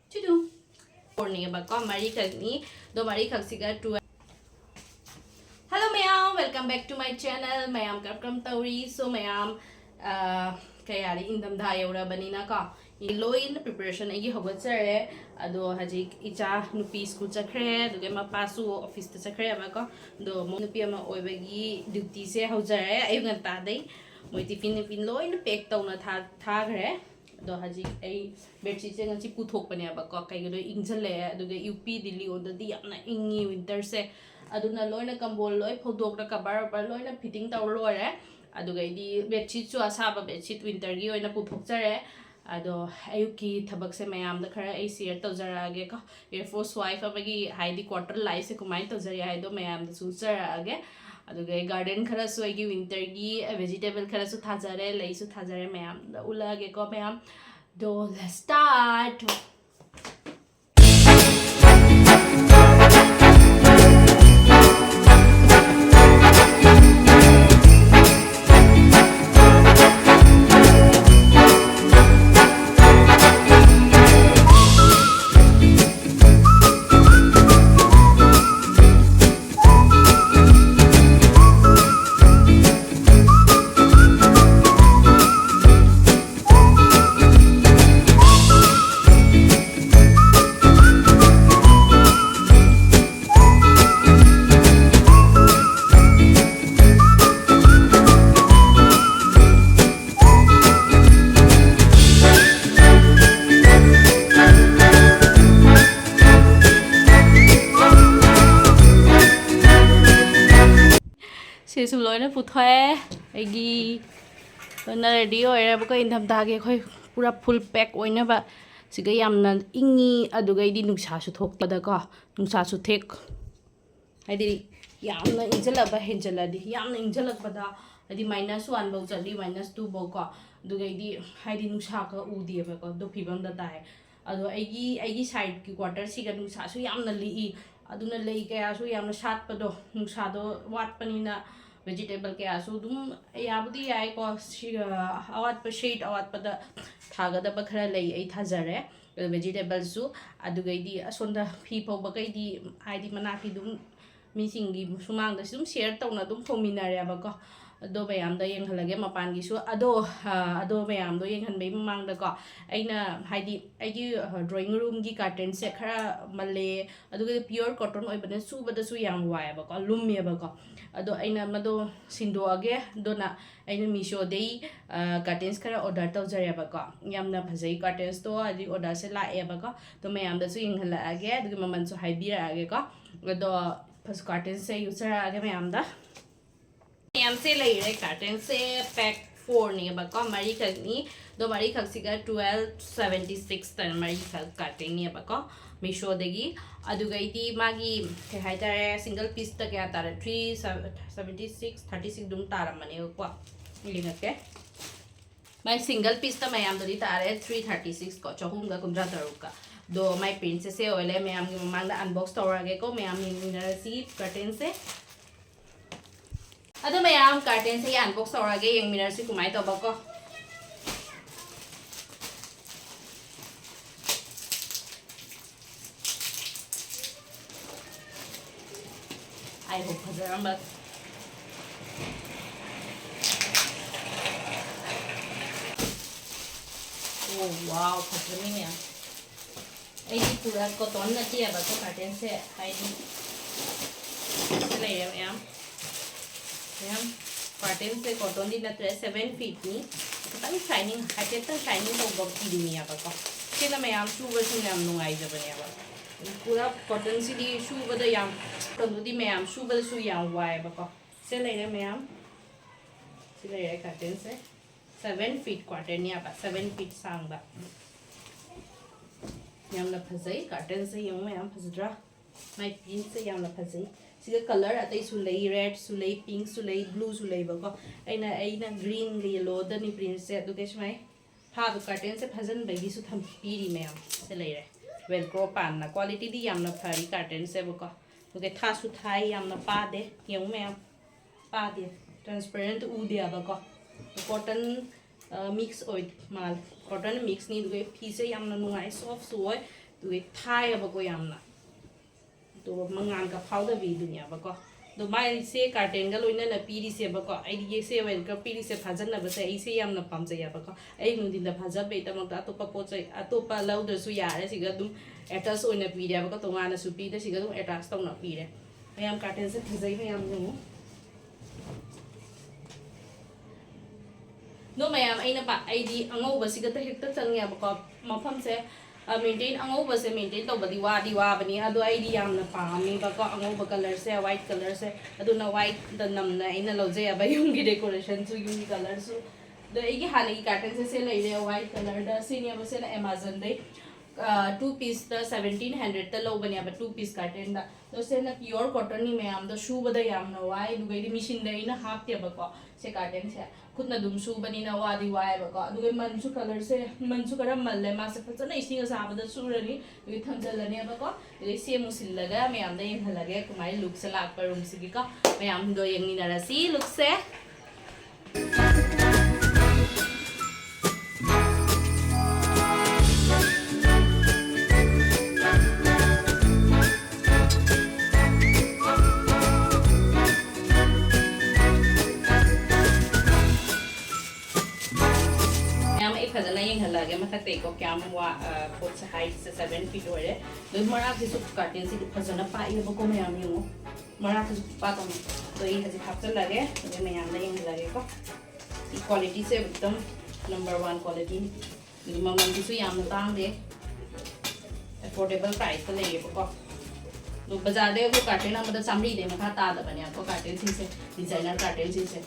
Chidu. Morning about Mari Kagni, do Mari Kaksiga to. Hello, Mayam. Welcome back to my channel. Mayam Kapkam Tauri. So, Mayam, kaya in them Dayora Banina ka. Loin preparation agi hogwatsare. Ado Hajik Icha Nupi school chakre, do Gema Pasu office to chakre abako, do Monupiama Oibagi duty se Hosare, Evan Tade, Moitifin Loin Pek Tona Tagre. Do haji ay bedsheet nga si puthok pa niya ba ko kay gado ingjale aduga UP dili oda di na ingi winter se aduna loy na kambol loy phodok na kabar bar loy na fitting taw lore aduga di bedsheet chu asaba bedsheet winter gi oina puthok jare ado ayuki thabak se mayam da khara ay share taw jara age ko air force wife abagi haidi quarter life se kumai taw jari haido mayam da su jara age aduga garden khara su agi winter gi vegetable khara su thajare lei su thajare mayam da ulage ko mayam do let's start Sum loi na puthoe agi na ready oira ba ko indam da ge khoi pura full pack oina ba siga yamna ingi aduga idi nungsa su thok da ko nungsa su thek haidi yamna injala ba henjala di yamna injala ba da adi -1 bau jali -2 bau ko aduga idi haidi nungsa ka u di ba ko do phibam da dai ado agi side ki quarter siga nungsa su yamna li aduna lei kaya su yamna shat pa do nungsa do wat panina vegetable ke asu dum yabudi ai ko awat pa shade awat pa da thaga da bakhara lei ai thajare vegetable su adugaidi asonda phi pau ba kai di ai di mana ki dum mi singi sumang da sum share tawna dum fominare ba ko ado bayam da yeng halage mapan gi su ado bayam do yeng han bei mang da ko aina haidi aigi drawing room gi curtain se khara male aduga pure cotton oi bane su ba da su yang wai ba ko lum me ba ko ado aina mado sindo age dona aina misho dei curtains khara order taw jare ba ko yamna phajai curtains to adi order se la e ba ko to mayam da su yeng hala age aduga maman su haibira age ko ado phas curtains se user age mayam da mayam se lai re curtains se pack 4 ni ba ko mari khak ni do mari khak siga 1276 tan mari khak curtain ni ba ko misho degi aduga iti magi ke haitare single piece ta kya tare 376 36 dum tara mane ko lingake my single piece ta mayam dori tare 336 ko chahum ga kumra taruka do my princess se ole mayam gi mamang da unbox tawage ko mayam ni na si curtain se ado mayam curtain se unbox tawage yang minar si kumai to ba ko I hope Hazaram but oh wow Hazaram ya ini pura cotton na tiya ba to curtain se I di layer ya curtain se cotton di na 7 feet ni tang shining hate tang shining to bob ki di ya ba ko sila mayam su version yam nungai ja ba ya ba pura cotton si di shoe ba da yang kanu di mayam shoe ba su yang wai ba ko se lai re mayam se lai re curtain se 7 feet curtain ya ba 7 feet sang ba yang la phazai curtain se yang mayam phazra mai pin se yang la phazai siga color atai su lai red su lai pink su lai blue su lai ba ko aina green ga yellow da ni print se du ke smai ha bu curtain se phazan ba gi su tham pi ri mayam se lai re velcro pan na quality di yamna phari curtain se ba ko du ke tha su thai yamna pa de yang mayam pa de transparent u dia ba ko cotton mix oil mal cotton mix ni du piece yamna nungai soft soy du thai ba ko yamna to mangan ka phau da vi dunya ba ko do mai se curtain ga loina na piri se ba ko ai ye se wen ka piri se phajan na ba se ai se yamna pam ja ya ba ko ai nu din da phaja be ta mak to pa po chai atopa lau da su ya re si ga dum attach oina pi ya ba ko to ngana su pi da si ga dum attach tong na pi re mayam curtain se thizai mayam nu no mayam aina ba ID angau ba siga ta hekta changya ba ko mafam se maintain angau ba se maintain to badi wa bani adu ID yam na pa mi ba ko angau ba color se white color se adu na white da nam na ina lo je ba yung gi decoration su yung color su do igi hali curtain se lai re white color da senior ba se na Amazon dai 2 piece da 1700 ta lo bani ba 2 piece curtain da do se na pure cotton ni mayam da shoe ba da yam na wai du gai machine da ina half te ba ko se curtain se खुद दुम सूबनी वादी वायबको अदुगे मनसु colour से मनसु करा मल्ले मा से फजन इसिंग साबद सुरनी दुगे थंजलने बको दुगे से मुसिलगा मयाम the यंगलगे कुमाई look से लाक पर रूम सिगी का मयाम दो यंगनी नरसी लुक से मथक को क्या पोट से हाइट से 7 फीट हो रहे दो मरा से सु कर्टेन से फजना पाई बको मयाम यंगो मरा से पातो तो ये हजे हाफ लगे ये मयाम ने यंग लगे को ई क्वालिटी से एकदम नंबर 1 क्वालिटी ये ममन की सु याम तांग दे अफोर्डेबल प्राइस पे ले बको दो बाजार दे को कर्टेन मतलब चामड़ी दे मखा ता दबने को कर्टेन से डिजाइनर कर्टेन से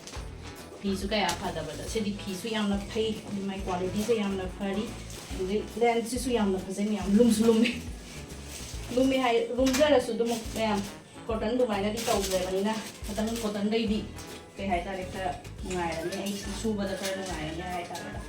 फीसु कया फादबदा सेदि फीसु यामना फै माय क्वालिटी से यामना फरी दुगे लेंस सु यामना फजै याम लुमसु लुमे हाय लुमजरसु दुम याम कॉटन दुमाइना दि तौजै बनिना खतन कॉटन दैदि के हाय तारे खरा नुगायरने ai सुबदा खरा नुगायरने हाय तारेदा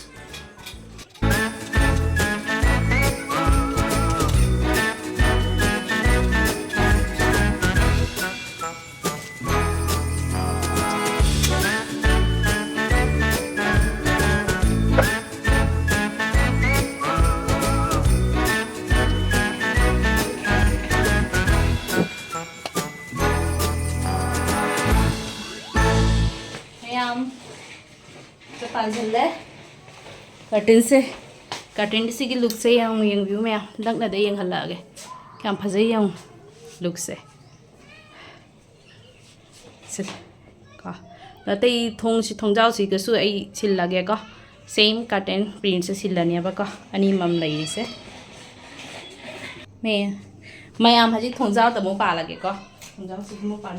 कर्टेन से लुक से व्यू मैं लग्नद यंगलगे क्या फजै लुक से नत थों से थोंजाव सिगसु सिलगे को सेम कर्टेन प्रिंट से सिलनेबको अनीमम लेसे मैम हजी थोंजाव तमु पालगे को थोंजाव से पाल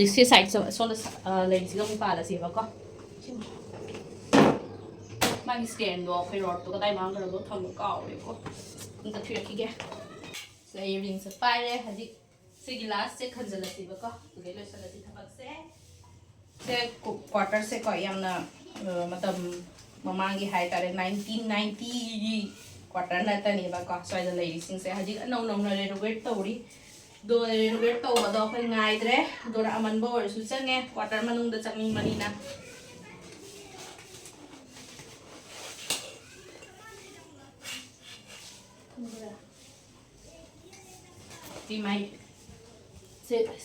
इसके साइड सोन लेडीज पाला सेबको मागी स्टैंड दो अखोई रोड तो कदाई मांगरगो थम काउरेको अंत थुरखिगे से इयरिंग से पाइरे हजी से गिलास से खंजलसिबको तुगे लोसलसि थबक से क्वार्टर से को यामना मतलब ममांगी हाई तारे 1990 क्वार्टर नतनीबको सोइद लेडीसिंग से हजी नौ नौ रेनोवेट तौरी दो रेनोवेट तौबदो अखोई गाइद्रे दोरा अमनबो ओरसु चंगे क्वार्टर मनुंग द चंगिंग मनीना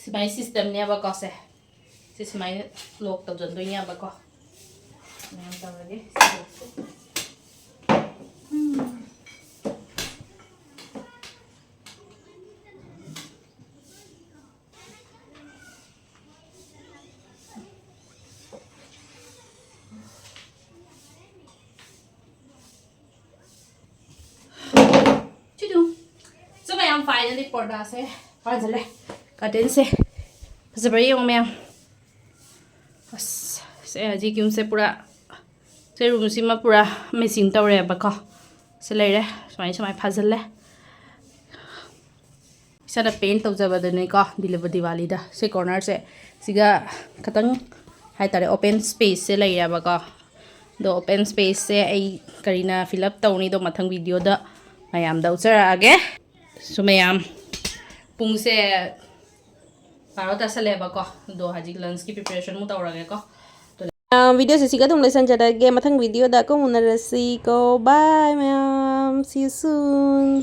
सिमाई सिस्टम ने बको से सिमाई लॉक तब जन दोइया बको नाम तवगे फाइनली पर्दा से फाजले कर्टेन से फजबरे यो मैं बस से हजी क्यों से पूरा ꯁꯤ ꯔꯨꯝꯁꯤꯃ ꯄꯨꯔꯥ ꯃꯦꯆꯤꯡ ꯇꯧꯔꯦꯕꯀꯣ ꯁꯤ ꯂꯩꯔꯦ ꯁꯨꯃꯥꯏꯅ ꯐꯥꯖꯤꯜꯂꯦ ꯏꯁꯥꯅ ꯄꯦꯟ ꯇꯧꯖꯕꯗꯨꯅꯦꯀꯣ ꯗꯤꯋꯥꯂꯤꯗ ꯁꯤ ꯀꯣꯔꯅꯔꯁꯦ ꯁꯤꯒ ꯈꯤꯇꯪ ꯍꯥꯏꯇꯥꯔꯦ ꯑꯣꯄꯦꯟ ꯁ꯭ꯄꯦꯁꯁꯦ ꯂꯩꯔꯦꯕꯀꯣ ꯑꯗꯣ ꯑꯣꯄꯦꯟ ꯁ꯭ꯄꯦꯁꯁꯦ ꯑꯩ ꯀꯔꯤꯅ ꯐꯤꯜ ꯑꯞ ꯇꯧꯅꯤꯗꯣ ꯃꯊꯪ ꯚꯤꯗꯤꯑꯣꯗ ꯃꯌꯥꯝꯗ ꯎꯠꯆꯔꯛꯑꯒꯦ ꯁꯨ ꯃꯌꯥꯝ ꯄꯨꯡꯁꯦ 12 ꯇꯥꯁꯜꯂꯦꯕꯀꯣ ꯑꯗꯣ ꯍꯧꯖꯤꯛ ꯂꯟꯆꯀꯤ ꯄ꯭रिꯄꯦꯔꯦꯁꯟ ꯑꯃꯨꯛ ꯇꯧꯔꯒꯦꯀꯣ वीडियो से सीखा तुम लेसन चढ़ा गे मथंग वीडियो दा को मुनरसी को bye ma'am see you soon